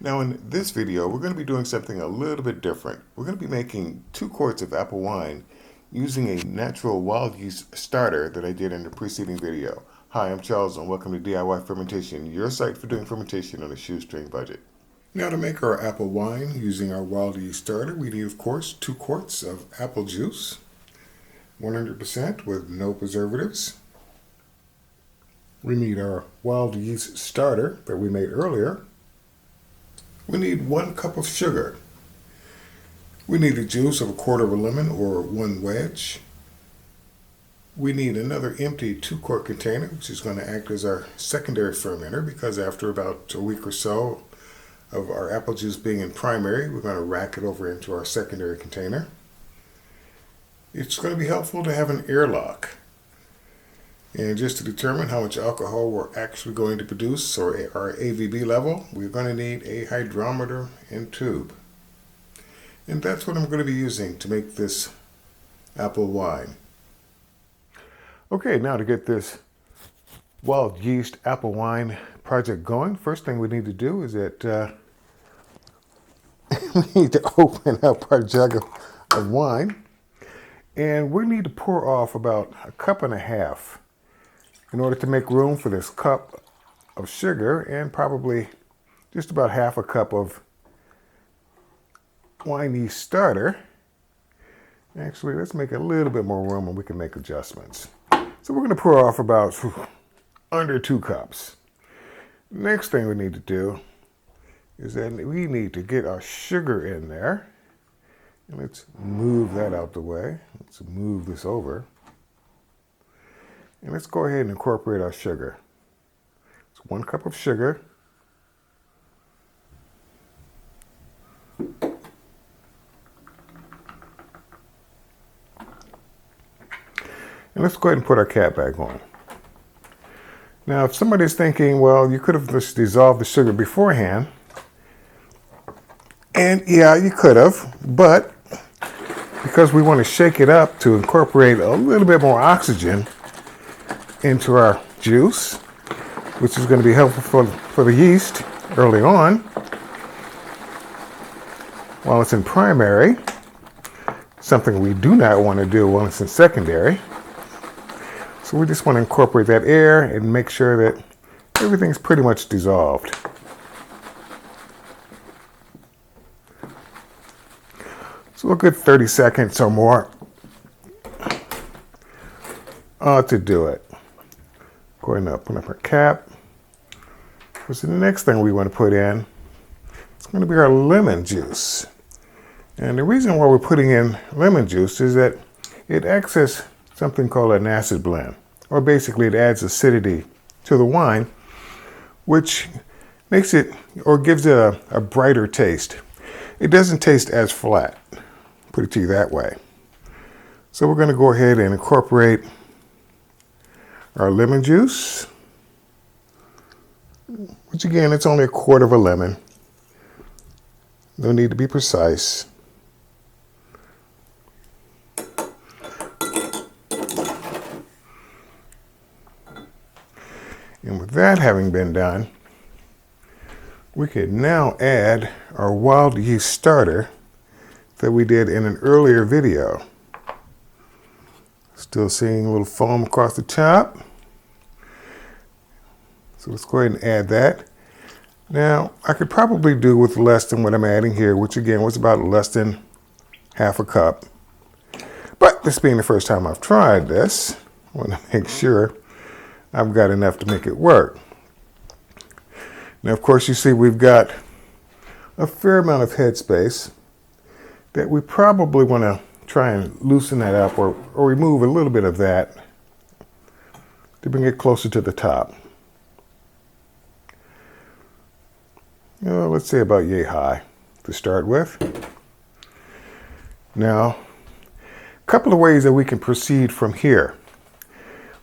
Now in this video, we're going to be doing something a little bit different. We're going to be making 2 quarts of apple wine using a natural wild yeast starter that I did in the preceding video. Hi, I'm Charles and welcome to DIY Fermentation, your site for doing fermentation on a shoestring budget. Now to make our apple wine using our wild yeast starter, we need of course 2 quarts of apple juice, 100% with no preservatives. We need our wild yeast starter that we made earlier. We need 1 cup of sugar. We need the juice of a quarter of a lemon or 1 wedge. We need another empty 2-quart container, which is going to act as our secondary fermenter, because after about a week or so of our apple juice being in primary, we're going to rack it over into our secondary container. It's going to be helpful to have an airlock. And just to determine how much alcohol we're actually going to produce, or our ABV level, we're going to need a hydrometer and tube. And that's what I'm going to be using to make this apple wine. Okay, now to get this wild yeast apple wine project going, first thing we need to do is that we need to open up our jug of wine. And we need to pour off about 1.5 cups in order to make room for this cup of sugar and probably just about 1/2 cup of wine yeast starter. Actually, let's make a little bit more room and we can make adjustments. So we're going to pour off about under 2 cups. Next thing we need to do is that we need to get our sugar in there. And let's move that out the way. Let's move this over. And let's go ahead and incorporate our sugar. It's 1 cup of sugar. And let's go ahead and put our cap back on. Now, if somebody's thinking, well, you could have just dissolved the sugar beforehand. And yeah, you could have, but because we want to shake it up to incorporate a little bit more oxygen into our juice, which is going to be helpful for the yeast early on while it's in primary, something we do not want to do while it's in secondary. So we just want to incorporate that air and make sure that everything's pretty much dissolved. So a good 30 seconds or more to do it. Go ahead and open up our cap. Because the next thing we want to put in is going to be our lemon juice. And the reason why we're putting in lemon juice is that it acts as something called an acid blend. Or basically it adds acidity to the wine, which makes it, or gives it a brighter taste. It doesn't taste as flat, put it to you that way. So we're going to go ahead and incorporate our lemon juice, which again, it's only 1/4 of a lemon. No need to be precise. And with that having been done, we can now add our wild yeast starter that we did in an earlier video. Still seeing a little foam across the top. So let's go ahead and add that. Now, I could probably do with less than what I'm adding here, which again was about less than 1/2 cup. But this being the first time I've tried this, I want to make sure I've got enough to make it work. Now, of course, you see we've got a fair amount of headspace that we probably want to try and loosen that up or remove a little bit of that to bring it closer to the top. Let's say about yay high to start with. Now, a couple of ways that we can proceed from here.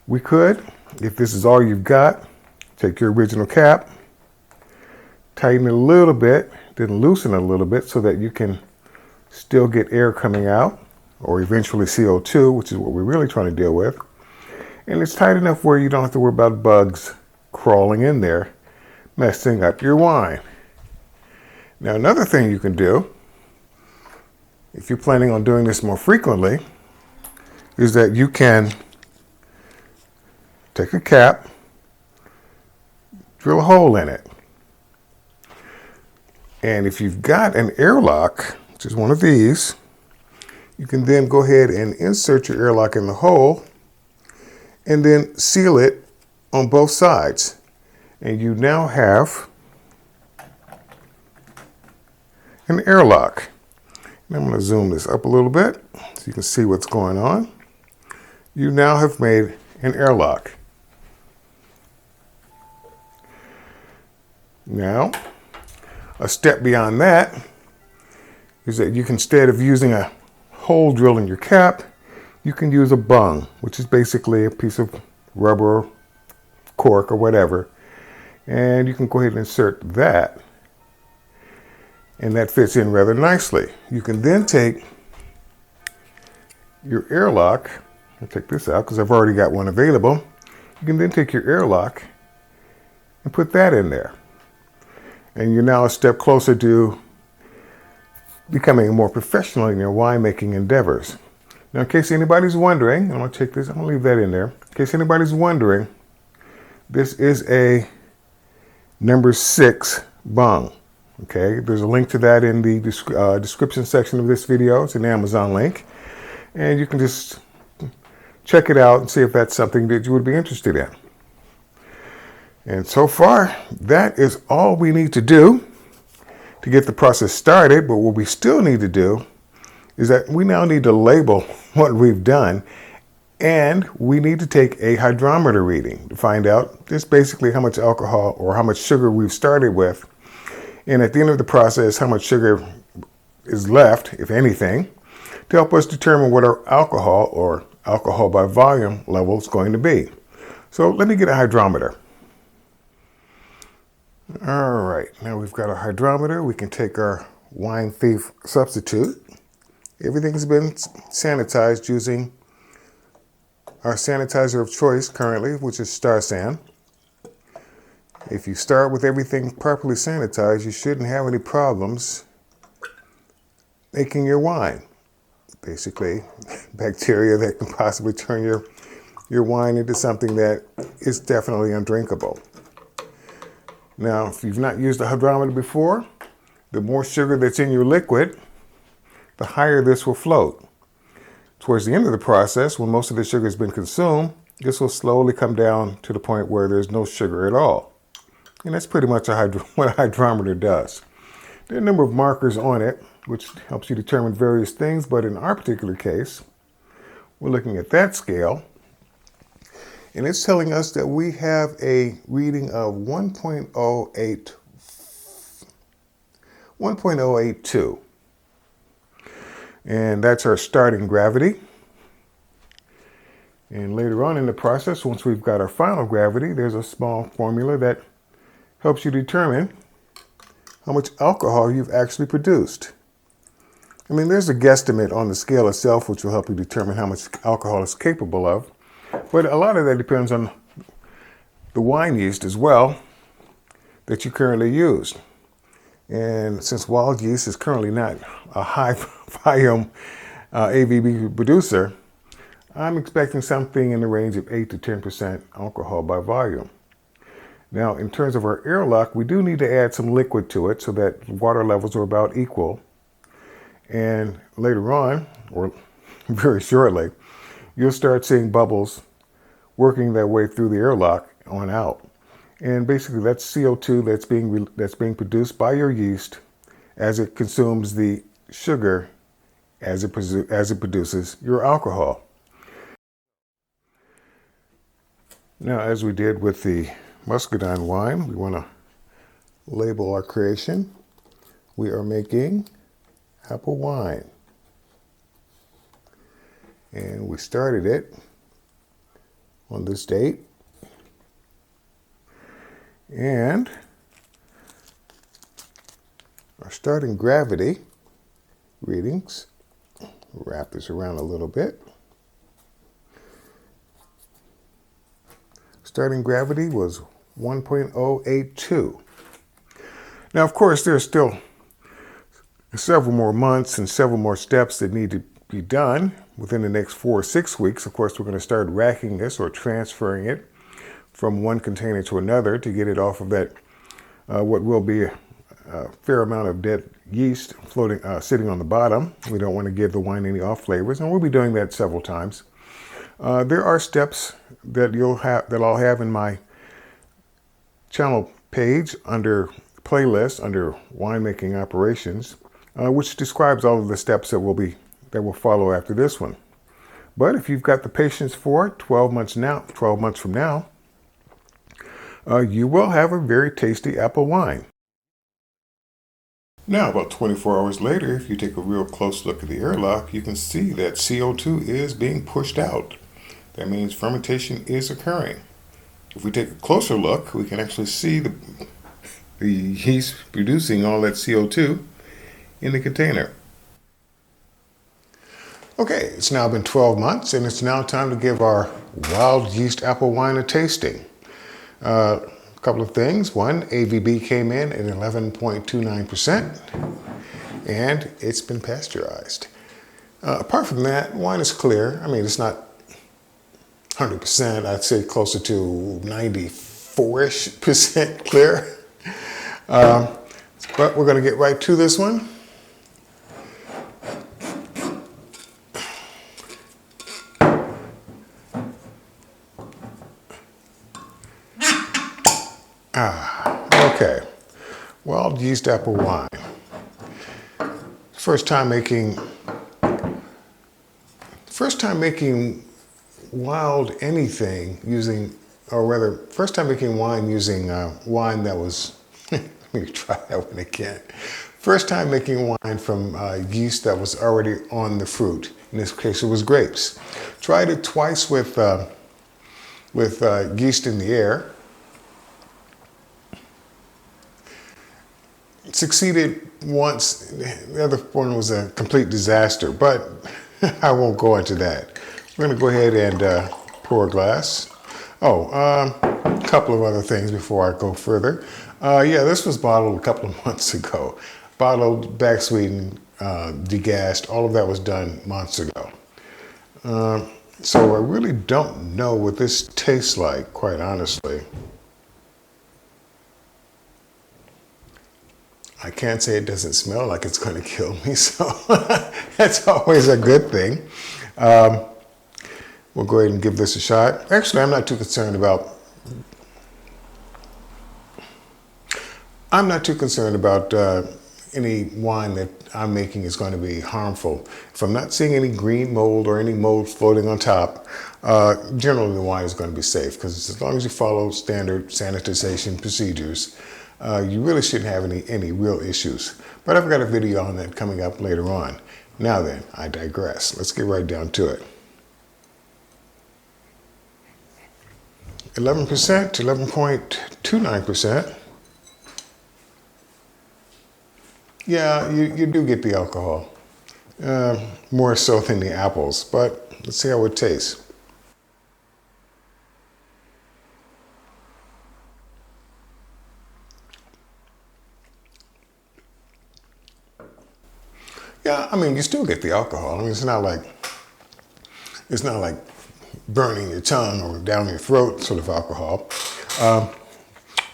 We could, if this is all you've got, take your original cap, tighten it a little bit, then loosen it a little bit so that you can still get air coming out, or eventually CO2, which is what we're really trying to deal with. And it's tight enough where you don't have to worry about bugs crawling in there, messing up your wine. Now, another thing you can do, if you're planning on doing this more frequently, is that you can take a cap, drill a hole in it. And if you've got an airlock, which is one of these, you can then go ahead and insert your airlock in the hole and then seal it on both sides. And you now have an airlock. And I'm going to zoom this up a little bit so you can see what's going on. You now have made an airlock. Now, a step beyond that is that you can, instead of using a hole drill in your cap, you can use a bung, which is basically a piece of rubber, cork, or whatever. And you can go ahead and insert that. And that fits in rather nicely. You can then take your airlock, I'll take this out because I've already got one available. You can then take your airlock and put that in there. And you're now a step closer to becoming more professional in your winemaking endeavors. Now, in case anybody's wondering, I'm going to take this, I'm going to leave that in there. In case anybody's wondering, this is a number 6 bung. Okay, there's a link to that in the description section of this video. It's an Amazon link. And you can just check it out and see if that's something that you would be interested in. And so far, that is all we need to do to get the process started. But what we still need to do is that we now need to label what we've done, and we need to take a hydrometer reading to find out just basically how much alcohol or how much sugar we've started with. And at the end of the process, how much sugar is left, if anything, to help us determine what our alcohol or alcohol by volume level is going to be. So let me get a hydrometer. All right, now we've got our hydrometer. We can take our wine thief substitute. Everything's been sanitized using our sanitizer of choice currently, which is Star San. If you start with everything properly sanitized, you shouldn't have any problems making your wine. Basically, bacteria that can possibly turn your wine into something that is definitely undrinkable. Now, if you've not used a hydrometer before, the more sugar that's in your liquid, the higher this will float. Towards the end of the process, when most of the sugar has been consumed, this will slowly come down to the point where there's no sugar at all. And that's pretty much what a hydrometer does. There are a number of markers on it, which helps you determine various things, but in our particular case, we're looking at that scale, and it's telling us that we have a reading of 1.082. And that's our starting gravity. And later on in the process, once we've got our final gravity, there's a small formula that helps you determine how much alcohol you've actually produced. I mean, there's a guesstimate on the scale itself, which will help you determine how much alcohol it's capable of. But a lot of that depends on the wine yeast as well that you currently use. And since wild yeast is currently not a high volume ABV producer, I'm expecting something in the range of 8 to 10% alcohol by volume. Now, in terms of our airlock, we do need to add some liquid to it so that water levels are about equal. And later on, or very shortly, you'll start seeing bubbles working their way through the airlock on out. And basically that's CO2 that's being produced by your yeast as it consumes the sugar as it produces your alcohol. Now, as we did with the muscadine wine, we want to label our creation. We are making apple wine. And we started it on this date. And our starting gravity readings, wrap this around a little bit. starting gravity was 1.082. Now, of course, there's still several more months and several more steps that need to be done within the next 4 or 6 weeks. Of course, we're going to start racking this or transferring it from one container to another to get it off of that, what will be a fair amount of dead yeast floating, sitting on the bottom. We don't want to give the wine any off flavors, and we'll be doing that several times. There are steps that I'll have in my channel page under playlist under winemaking operations, which describes all of the steps that will follow after this one. But if you've got the patience for it, 12 months from now, you will have a very tasty apple wine. Now, about 24 hours later, if you take a real close look at the airlock, you can see that CO2 is being pushed out. That means fermentation is occurring. If we take a closer look, we can actually see the yeast producing all that CO2 in the container. Okay, it's now been 12 months, and it's now time to give our wild yeast apple wine a tasting. A couple of things. One, ABV came in at 11.29%, and it's been pasteurized. Apart from that, wine is clear. I mean, it's not 100%. I'd say closer to 94-ish% clear. But we're going to get right to this one. Okay. Wild yeast apple wine. First time making wild anything using, or rather, first time making wine using wine that was, let me try that one again. First time making wine from yeast that was already on the fruit. In this case, it was grapes. Tried it twice with yeast in the air. Succeeded once. The other one was a complete disaster, but I won't go into that. We're going to go ahead and pour a glass. A couple of other things before I go further. Yeah, this was bottled a couple of months ago. Bottled, back sweetened, degassed, all of that was done months ago. So I really don't know what this tastes like, quite honestly. I can't say it doesn't smell like it's going to kill me, so that's always a good thing. We'll go ahead and give this a shot. Actually, I'm not too concerned about any wine that I'm making is going to be harmful. If I'm not seeing any green mold or any mold floating on top, generally the wine is going to be safe, because as long as you follow standard sanitization procedures, you really shouldn't have any real issues. But I've got a video on that coming up later on. Now then, I digress. Let's get right down to it. 11% to 11.29%. Yeah, you do get the alcohol. More so than the apples, but let's see how it tastes. Yeah, I mean, you still get the alcohol. I mean, it's not like burning your tongue or down your throat sort of alcohol.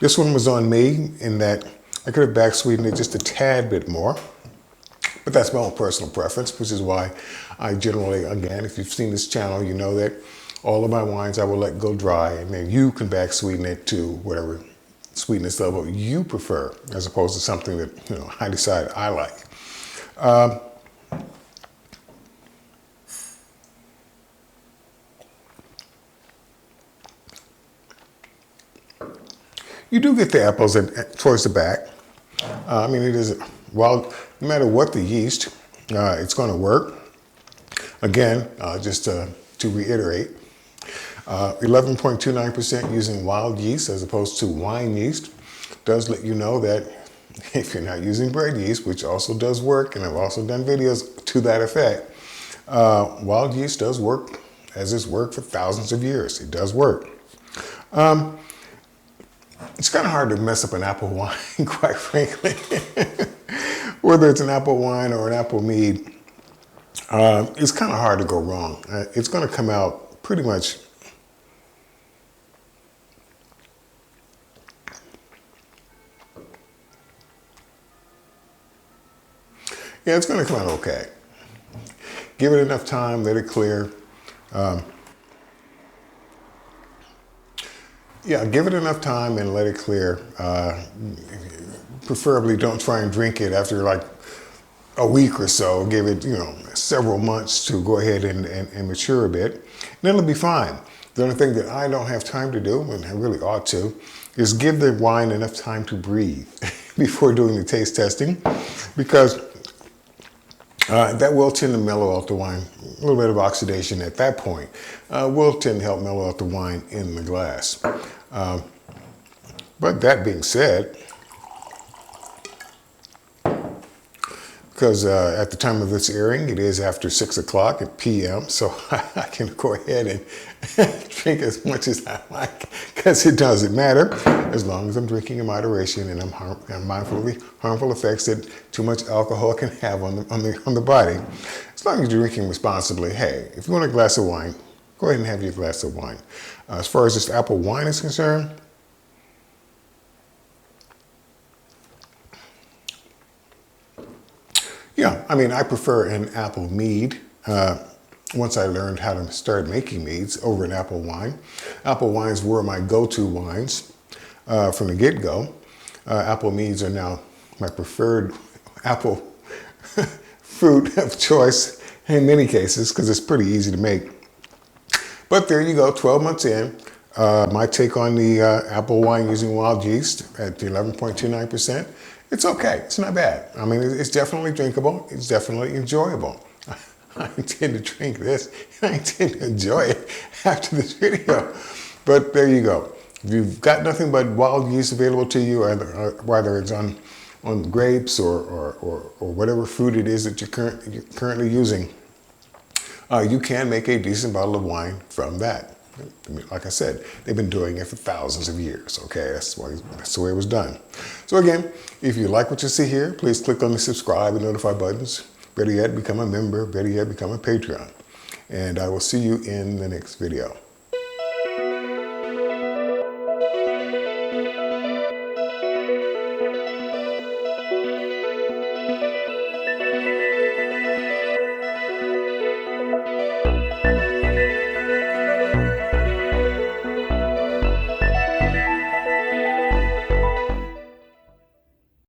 This one was on me in that I could have back sweetened it just a tad bit more, but that's my own personal preference, which is why I generally, again, if you've seen this channel, you know that all of my wines I will let go dry, and then you can back sweeten it to whatever sweetness level you prefer, as opposed to something that, you know, I decide I like. You do get the apples towards the back. I mean, it is, well, no matter what the yeast, it's going to work. Again, just to reiterate, 11.29% using wild yeast as opposed to wine yeast does let you know that if you're not using bread yeast, which also does work, and I've also done videos to that effect, wild yeast does work, as it's worked for thousands of years. It does work. It's kind of hard to mess up an apple wine, quite frankly. Whether it's an apple wine or an apple mead, it's kind of hard to go wrong. It's going to come out pretty much. Yeah, it's going to come out okay. Give it enough time, let it clear. Yeah, give it enough time and let it clear. Preferably don't try and drink it after like a week or so. Give it, several months to go ahead and mature a bit. And then it'll be fine. The only thing that I don't have time to do, and I really ought to, is give the wine enough time to breathe before doing the taste testing, because that will tend to mellow out the wine. A little bit of oxidation at that point will tend to help mellow out the wine in the glass. But that being said, because at the time of this airing, it is after 6 o'clock p.m., so I can go ahead and drink as much as I like, because it doesn't matter, as long as I'm drinking in moderation and I'm mindful of the harmful effects that too much alcohol can have on the body. As long as you're drinking responsibly, hey, if you want a glass of wine, go ahead and have your glass of wine. As far as this apple wine is concerned, yeah, I mean, I prefer an apple mead. Once I learned how to start making meads over an apple wine. Apple wines were my go-to wines from the get-go. Apple meads are now my preferred apple fruit of choice in many cases, because it's pretty easy to make. But there you go, 12 months in. My take on the apple wine using wild yeast at the 11.29%. It's okay. It's not bad. I mean, it's definitely drinkable. It's definitely enjoyable. I intend to drink this. I intend to enjoy it after this video. But there you go. If you've got nothing but wild yeast available to you, whether it's on grapes or whatever fruit it is that you're currently using, you can make a decent bottle of wine from that. I mean, like I said, they've been doing it for thousands of years, okay? That's the way it was done. So again, if you like what you see here, please click on the subscribe and notify buttons. Better yet, become a member. Better yet, become a Patreon. And I will see you in the next video.